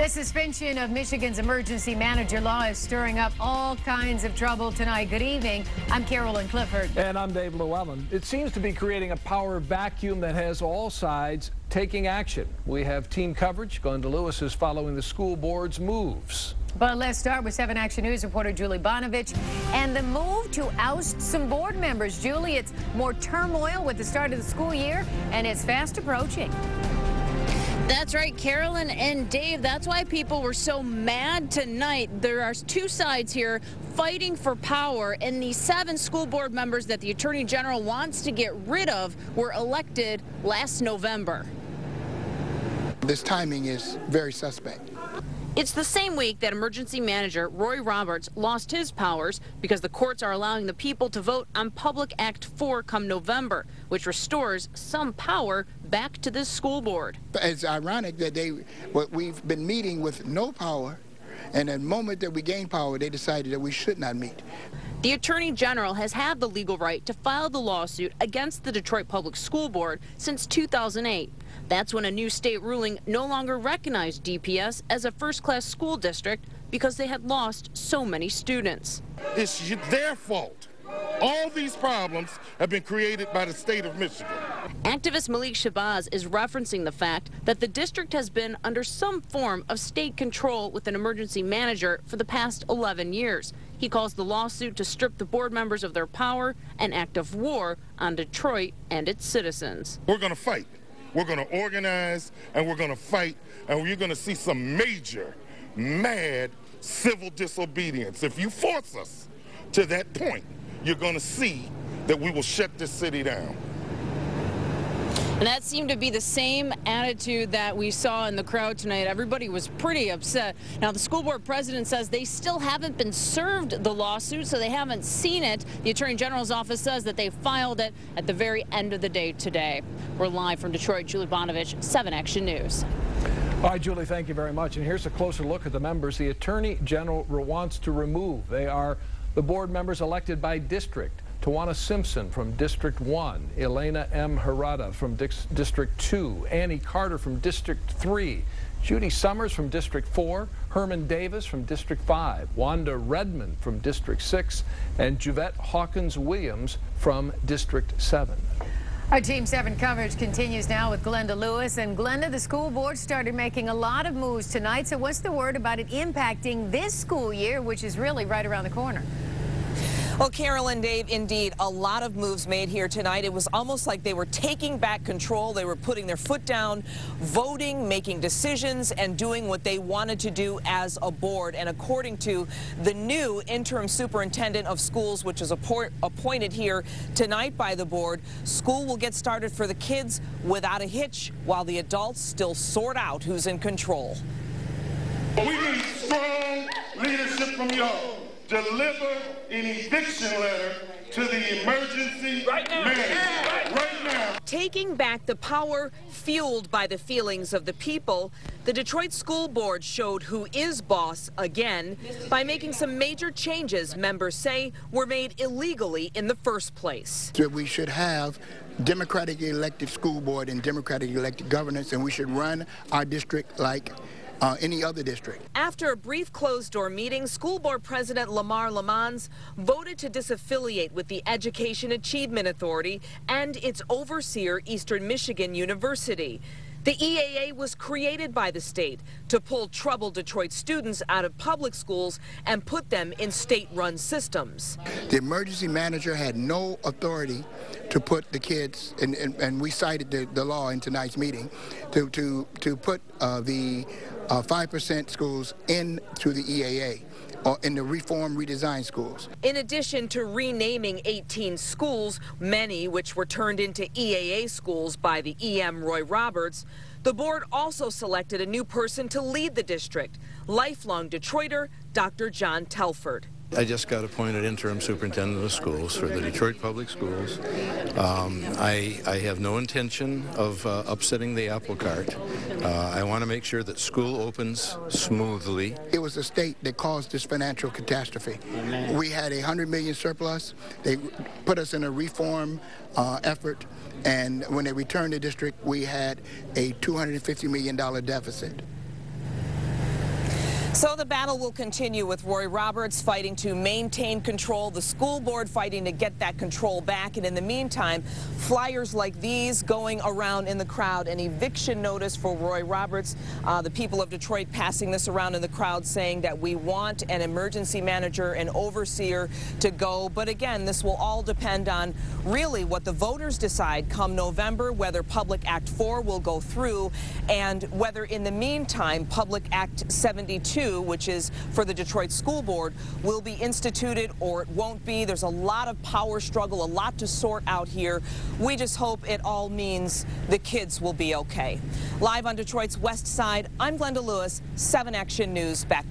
The suspension of Michigan's emergency manager law is stirring up all kinds of trouble tonight. Good evening. I'm Carolyn Clifford. And I'm Dave Llewellyn. It seems to be creating a power vacuum that has all sides taking action. We have team coverage. Glenda Lewis is following the school board's moves. But let's start with 7 Action News reporter Julie Bonovich and the move to oust some board members. Julie, it's more turmoil with the start of the school year, and it's fast approaching. That's right, Carolyn and Dave. That's why people were so mad tonight. There are two sides here fighting for power, and these 7 school board members that the Attorney General wants to get rid of were elected last November. This timing is very suspect. It's the same week that emergency manager Roy Roberts lost his powers because the courts are allowing the people to vote on Public Act 4 come November, which restores some power back to this school board. It's ironic that we've been meeting with no power, and the moment that we gain power, they decided that we should not meet. The Attorney General has had the legal right to file the lawsuit against the Detroit Public School Board since 2008. That's when a new state ruling no longer recognized DPS as a first-class school district because they had lost so many students. It's their fault. All these problems have been created by the state of Michigan. Activist Malik Shabazz is referencing the fact that the district has been under some form of state control with an emergency manager for the past 11 years. He calls the lawsuit to strip the board members of their power an act of war on Detroit and its citizens. We're going to fight. We're going to organize, and we're going to fight, and you're going to see some major, mad civil disobedience. If you force us to that point, you're going to see that we will shut this city down. And that seemed to be the same attitude that we saw in the crowd tonight. Everybody was pretty upset. Now, the school board president says they still haven't been served the lawsuit, so they haven't seen it. The Attorney General's office says that they filed it at the very end of the day today. We're live from Detroit. Julie Bonovich, 7 Action News. All right, Julie, thank you very much. And here's a closer look at the members the Attorney General wants to remove. They are the board members elected by district. Tawana Simpson from District 1, Elena M. Harada from District 2, Annie Carter from District 3, Judy Summers from District 4, Herman Davis from District 5, Wanda Redmond from District 6, and Juvette Hawkins-Williams from District 7. Our Team 7 coverage continues now with Glenda Lewis. And Glenda, the school board started making a lot of moves tonight. So what's the word about it impacting this school year, which is really right around the corner? Well, Carol and Dave, indeed, a lot of moves made here tonight. It was almost like they were taking back control. They were putting their foot down, voting, making decisions, and doing what they wanted to do as a board. And according to the new interim superintendent of schools, which is appointed here tonight by the board, school will get started for the kids without a hitch, while the adults still sort out who's in control. We need strong leadership from y'all. Deliver an eviction letter to the emergency manager right now. Taking back the power fueled by the feelings of the people, the Detroit School Board showed who is boss again by making some major changes members say were made illegally in the first place. So we should have democratically elected school board and democratically elected governance, and we should run our district like any other district. After a brief closed-door meeting, School Board President Lamar Lamons voted to disaffiliate with the Education Achievement Authority and its overseer, Eastern Michigan University. The EAA was created by the state to pull troubled Detroit students out of public schools and put them in state-run systems. The emergency manager had no authority to put the kids, and we cited the law in tonight's meeting, to put the 5% schools into the EAA. Or in the reform redesign schools. In addition to renaming 18 schools, many which were turned into EAA schools by the EM Roy Roberts, the board also selected a new person to lead the district, lifelong Detroiter Dr. John Telford. I just got appointed interim superintendent of schools for the Detroit Public Schools. I have no intention of upsetting the apple cart. I want to make sure that school opens smoothly. It was the state that caused this financial catastrophe. Amen. We had a $100 million surplus. They put us in a reform effort, and when they returned the district, we had a $250 million deficit. So the battle will continue with Roy Roberts fighting to maintain control, the school board fighting to get that control back, and in the meantime, flyers like these going around in the crowd, an eviction notice for Roy Roberts. The people of Detroit passing this around in the crowd saying that we want an emergency manager, an overseer to go. But again, this will all depend on really what the voters decide come November, whether Public Act 4 will go through, and whether in the meantime Public Act 72, which is for the Detroit School Board, will be instituted or it won't be. There's a lot of power struggle, a lot to sort out here. We just hope it all means the kids will be okay. Live on Detroit's West Side, I'm Glenda Lewis, 7 Action News. Back